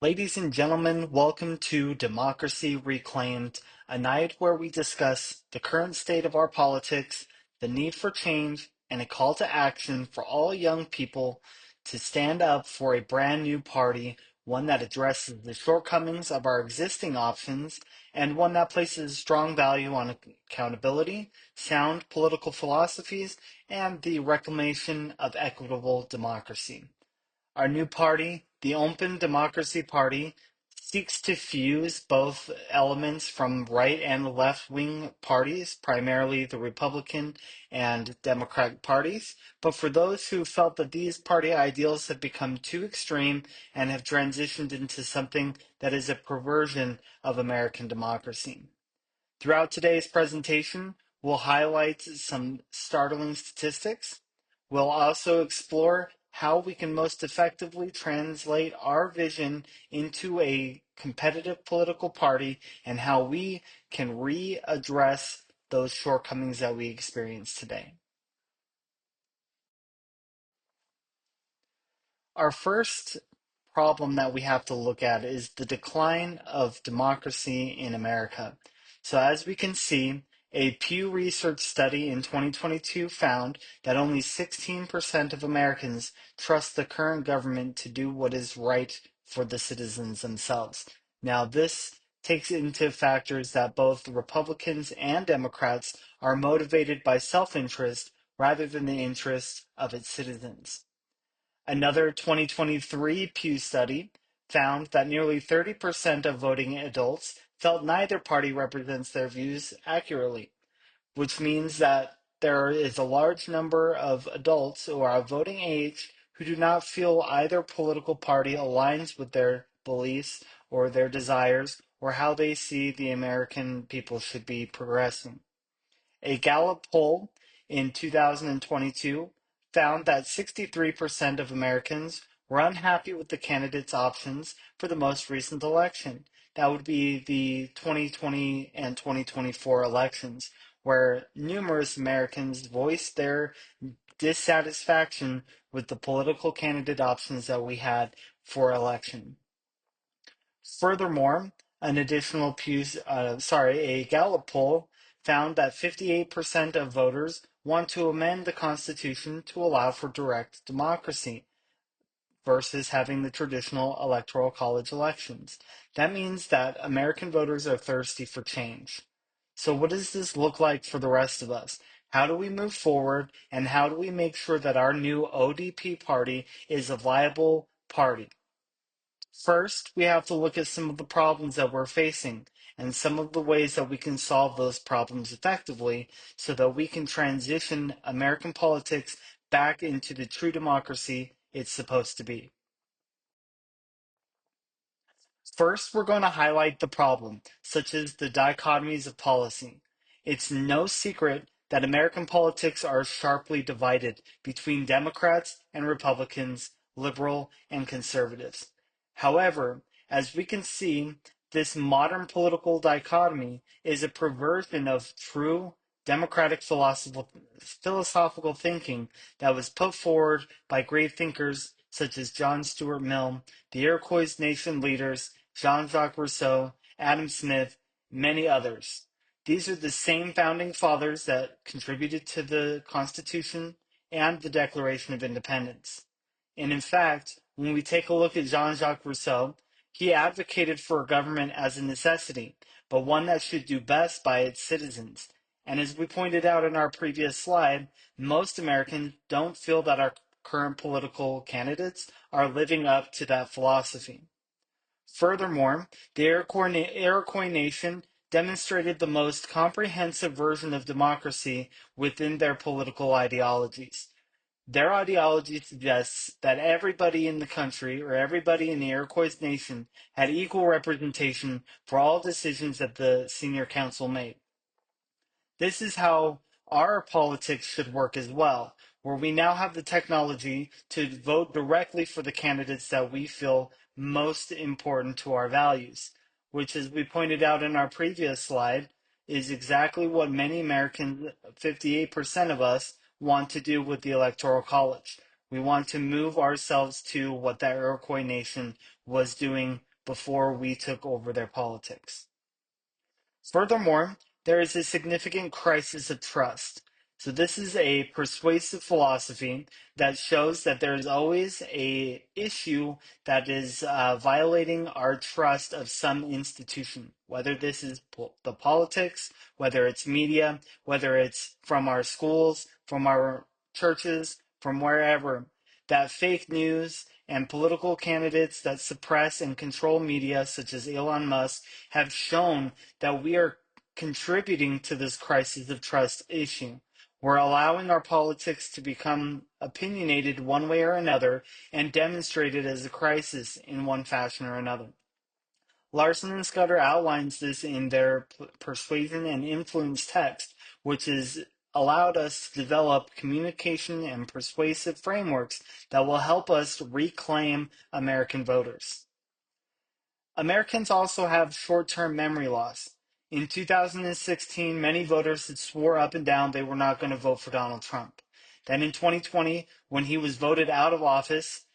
Ladies and gentlemen, welcome to Democracy Reclaimed, a night where we discuss the current state of our politics, the need for change, and a call to action for all young people to stand up for a brand new party, one that addresses the shortcomings of our existing options, and one that places strong value on accountability, sound political philosophies, and the reclamation of equitable democracy. Our new party, the Open Democracy Party, seeks to fuse both elements from right and left wing parties, primarily the Republican and Democratic parties. But for those who felt that these party ideals have become too extreme and have transitioned into something that is a perversion of American democracy. Throughout today's presentation, we'll highlight some startling statistics. We'll also explore how we can most effectively translate our vision into a competitive political party and how we can readdress those shortcomings that we experience today. Our first problem that we have to look at is the decline of democracy in America. So, as we can see, a Pew Research study in 2022 found that only 16% of Americans trust the current government to do what is right for the citizens themselves. Now, this takes into factors that both Republicans and Democrats are motivated by self interest rather than the interests of its citizens. Another 2023 Pew study found that nearly 30% of voting adults felt neither party represents their views accurately, which means that there is a large number of adults who are of voting age who do not feel either political party aligns with their beliefs or their desires or how they see the American people should be progressing. A Gallup poll in 2022 found that 63% of Americans were unhappy with the candidates' options for the most recent election. That would be the 2020 and 2024 elections, where numerous Americans voiced their dissatisfaction with the political candidate options that we had for election. Furthermore, a Gallup poll found that 58% of voters want to amend the Constitution to allow for direct democracy versus having the traditional electoral college elections. That means that American voters are thirsty for change. So, what does this look like for the rest of us? How do we move forward, and how do we make sure that our new ODP party is a viable party? First, we have to look at some of the problems that we're facing and some of the ways that we can solve those problems effectively so that we can transition American politics back into the true democracy it's supposed to be. First, we're going to highlight the problem, such as the dichotomies of policy. It's no secret that American politics are sharply divided between Democrats and Republicans, liberal and conservatives. However, as we can see, this modern political dichotomy is a perversion of true democratic philosophical thinking that was put forward by great thinkers such as John Stuart Mill, the Iroquois Nation leaders, Jean-Jacques Rousseau, Adam Smith, many others. These are the same founding fathers that contributed to the Constitution and the Declaration of Independence. And in fact, when we take a look at Jean-Jacques Rousseau, he advocated for a government as a necessity, but one that should do best by its citizens. And as we pointed out in our previous slide, most Americans don't feel that our current political candidates are living up to that philosophy. Furthermore, the Iroquois Nation demonstrated the most comprehensive version of democracy within their political ideologies. Their ideology suggests that everybody in the country or everybody in the Iroquois Nation had equal representation for all decisions that the senior council made. This is how our politics should work as well, where we now have the technology to vote directly for the candidates that we feel most important to our values, which, as we pointed out in our previous slide, is exactly what many Americans, 58% of us, want to do with the Electoral College. We want to move ourselves to what the Iroquois Nation was doing before we took over their politics. Furthermore, there is a significant crisis of trust. So this is a persuasive philosophy that shows that there is always a issue that is violating our trust of some institution, whether this is the politics, whether it's media, whether it's from our schools, from our churches, from wherever. That fake news and political candidates that suppress and control media, such as Elon Musk, have shown that we are contributing to this crisis of trust issue. We're allowing our politics to become opinionated one way or another and demonstrated as a crisis in one fashion or another. Larson and Scudder outlines this in their Persuasion and Influence text, which has allowed us to develop communication and persuasive frameworks that will help us reclaim American voters. Americans also have short-term memory loss. In 2016, many voters had swore up and down they were not going to vote for Donald Trump. Then in 2020, when he was voted out of office,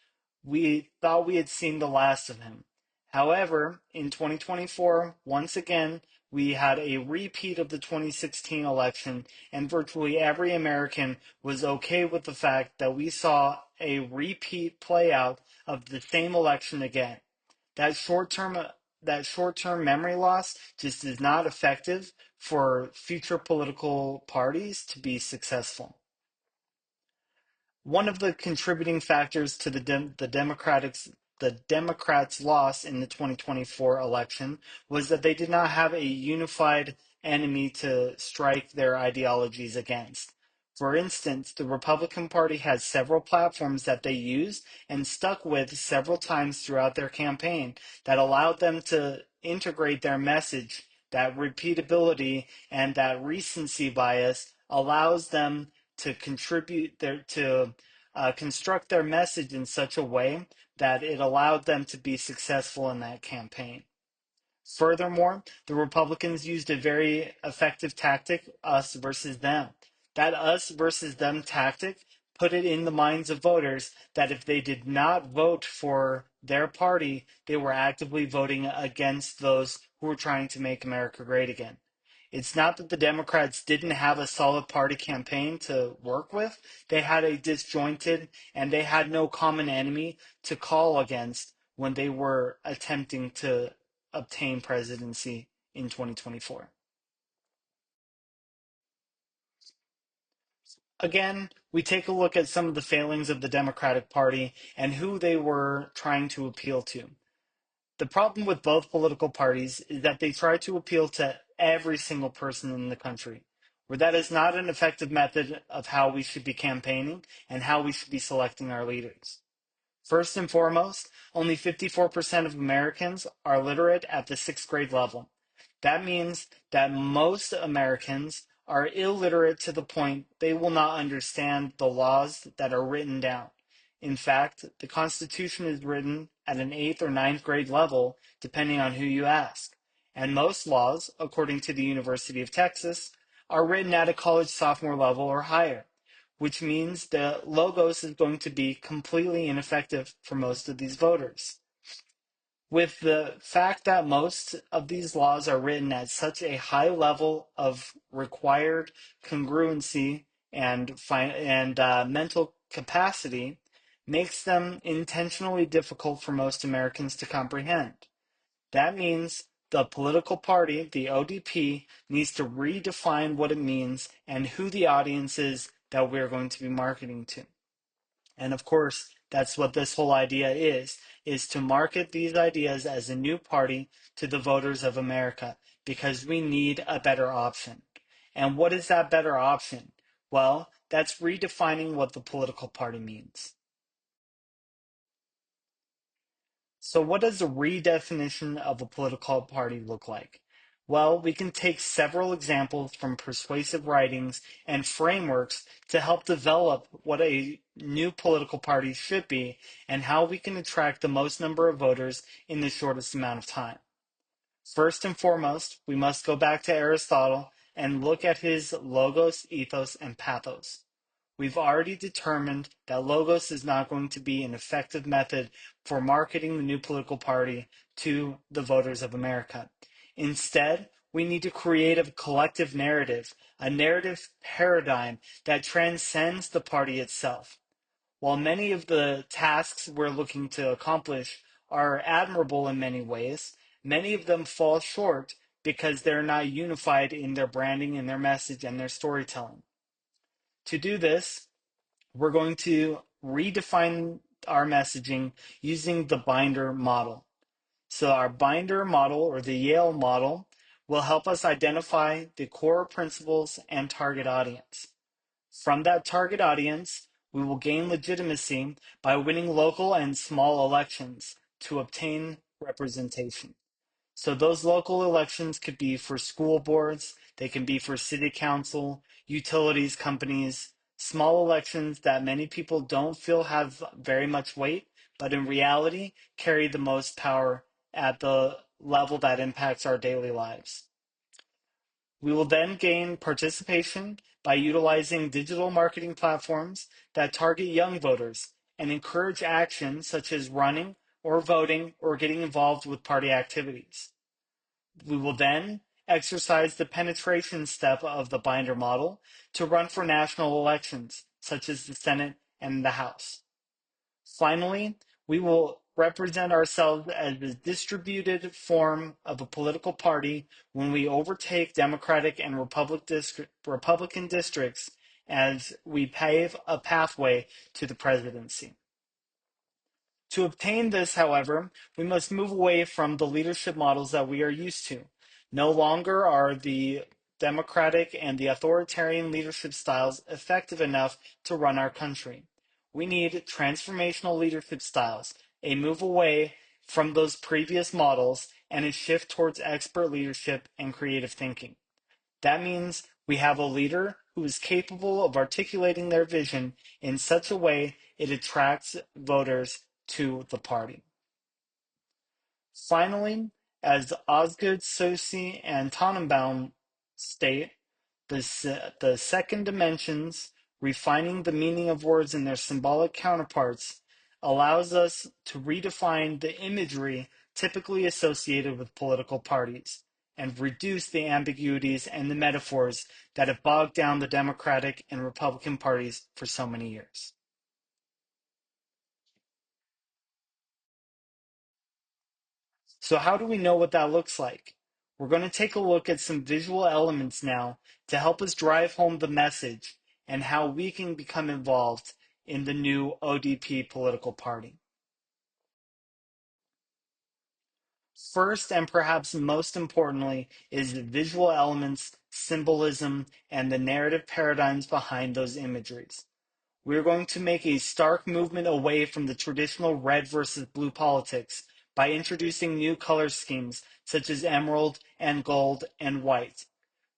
we thought we had seen the last of him. However, in 2024, once again, we had a repeat of the 2016 election, and virtually every American was okay with the fact that we saw a repeat play out of the same election again. That short-term memory loss just is not effective for future political parties to be successful. One of the contributing factors to the Democrats' loss in the 2024 election was that they did not have a unified enemy to strike their ideologies against. For instance, the Republican Party had several platforms that they used and stuck with several times throughout their campaign that allowed them to integrate their message. That repeatability and that recency bias allows them to construct their message in such a way that it allowed them to be successful in that campaign. Furthermore, the Republicans used a very effective tactic, us versus them. That us versus them tactic put it in the minds of voters that if they did not vote for their party, they were actively voting against those who were trying to make America great again. It's not that the Democrats didn't have a solid party campaign to work with. They had a disjointed and they had no common enemy to call against when they were attempting to obtain presidency in 2024. Again, we take a look at some of the failings of the Democratic Party and who they were trying to appeal to. The problem with both political parties is that they try to appeal to every single person in the country, where that is not an effective method of how we should be campaigning and how we should be selecting our leaders. First and foremost, only 54% of Americans are literate at the sixth grade level. That means that most Americans are illiterate to the point they will not understand the laws that are written down. In fact, the Constitution is written at an eighth or ninth grade level, depending on who you ask. And most laws, according to the University of Texas, are written at a college sophomore level or higher, which means the logos is going to be completely ineffective for most of these voters. With the fact that most of these laws are written at such a high level of required congruency and mental capacity, makes them intentionally difficult for most Americans to comprehend. That means the political party, the ODP, needs to redefine what it means and who the audience is that we're going to be marketing to. And of course, that's what this whole idea is to market these ideas as a new party to the voters of America, because we need a better option. And what is that better option? Well, that's redefining what the political party means. So what does a redefinition of a political party look like? Well, we can take several examples from persuasive writings and frameworks to help develop what a new political party should be and how we can attract the most number of voters in the shortest amount of time. First and foremost, we must go back to Aristotle and look at his logos, ethos, and pathos. We've already determined that logos is not going to be an effective method for marketing the new political party to the voters of America. Instead, we need to create a collective narrative, a narrative paradigm that transcends the party itself. While many of the tasks we're looking to accomplish are admirable in many ways, many of them fall short because they're not unified in their branding and their message and their storytelling. To do this, we're going to redefine our messaging using the binder model. So our binder model, or the Yale model, will help us identify the core principles and target audience. From that target audience, we will gain legitimacy by winning local and small elections to obtain representation. So those local elections could be for school boards, they can be for city council, utilities companies, small elections that many people don't feel have very much weight, but in reality carry the most power at the level that impacts our daily lives. We will then gain participation by utilizing digital marketing platforms that target young voters and encourage action such as running or voting or getting involved with party activities. We will then exercise the penetration step of the binder model to run for national elections, such as the Senate and the House. Finally, we will represent ourselves as a distributed form of a political party when we overtake Democratic and Republican districts as we pave a pathway to the presidency. To obtain this, however, we must move away from the leadership models that we are used to. No longer are the democratic and the authoritarian leadership styles effective enough to run our country. We need transformational leadership styles, a move away from those previous models, and a shift towards expert leadership and creative thinking. That means we have a leader who is capable of articulating their vision in such a way it attracts voters to the party. Finally, as Osgood, Saussure, and Tannenbaum state, the second dimensions, refining the meaning of words and their symbolic counterparts, allows us to redefine the imagery typically associated with political parties and reduce the ambiguities and the metaphors that have bogged down the Democratic and Republican parties for so many years. So how do we know what that looks like? We're going to take a look at some visual elements now to help us drive home the message and how we can become involved in the new ODP political party. First, and perhaps most importantly, is the visual elements, symbolism, and the narrative paradigms behind those imageries. We're going to make a stark movement away from the traditional red versus blue politics by introducing new color schemes such as emerald and gold and white.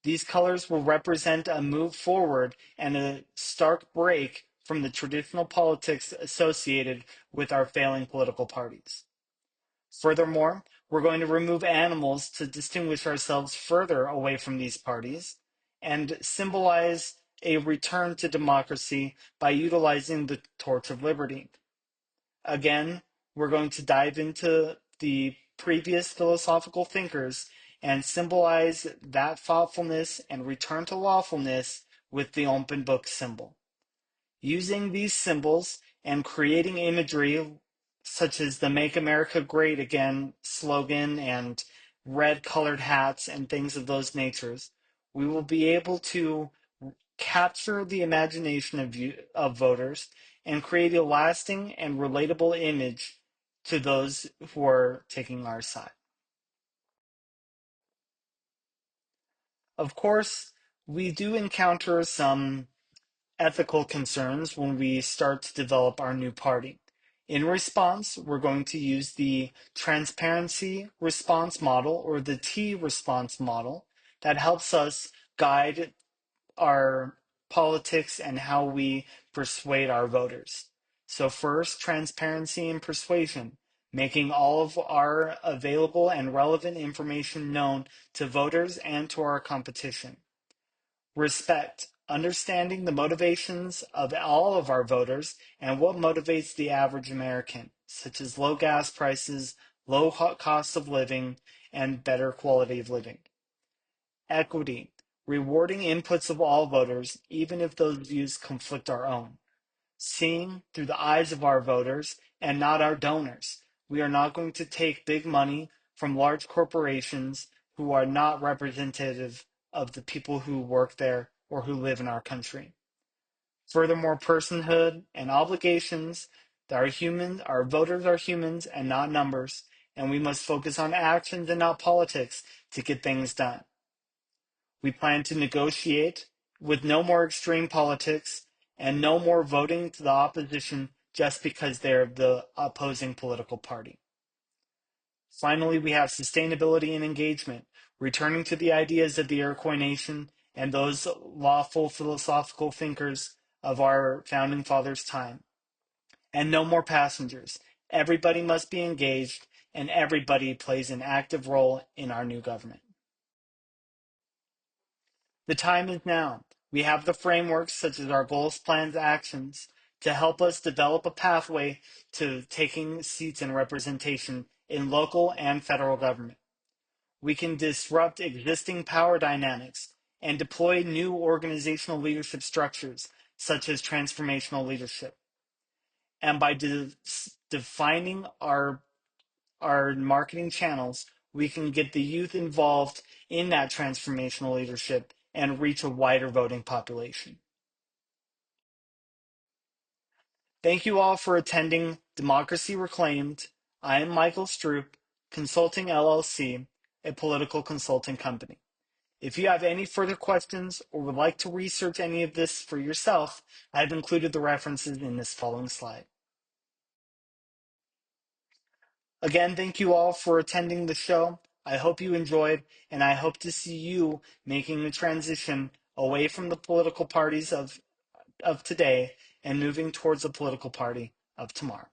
These colors will represent a move forward and a stark break from the traditional politics associated with our failing political parties. Furthermore, we're going to remove animals to distinguish ourselves further away from these parties and symbolize a return to democracy by utilizing the torch of liberty. Again, we're going to dive into the previous philosophical thinkers and symbolize that thoughtfulness and return to lawfulness with the open book symbol. Using these symbols and creating imagery such as the Make America Great Again slogan and red colored hats and things of those natures, we will be able to capture the imagination of voters and create a lasting and relatable image to those who are taking our side. Of course, we do encounter some ethical concerns when we start to develop our new party. In response, we're going to use the transparency response model, or the T response model, that helps us guide our politics and how we persuade our voters. So first, transparency and persuasion, making all of our available and relevant information known to voters and to our competition. Respect, understanding the motivations of all of our voters and what motivates the average American, such as low gas prices, low cost of living, and better quality of living. Equity, rewarding inputs of all voters, even if those views conflict our own. Seeing through the eyes of our voters and not our donors. We are not going to take big money from large corporations who are not representative of the people who work there or who live in our country. Furthermore, personhood and obligations that our voters are humans and not numbers, and we must focus on actions and not politics to get things done. We plan to negotiate with no more extreme politics and no more voting to the opposition just because they're the opposing political party. Finally, we have sustainability and engagement, returning to the ideas of the Iroquois Nation and those lawful philosophical thinkers of our founding fathers' time. And no more passengers. Everybody must be engaged, and everybody plays an active role in our new government. The time is now. We have the frameworks, such as our goals, plans, actions, to help us develop a pathway to taking seats and representation in local and federal government. We can disrupt existing power dynamics and deploy new organizational leadership structures, such as transformational leadership. And by defining our marketing channels, we can get the youth involved in that transformational leadership and reach a wider voting population. Thank you all for attending Democracy Reclaimed. I am Michael Stroup, Consulting LLC, a political consulting company. If you have any further questions or would like to research any of this for yourself, I've included the references in this following slide. Again, thank you all for attending the show. I hope you enjoyed, and I hope to see you making the transition away from the political parties of today and moving towards the political party of tomorrow.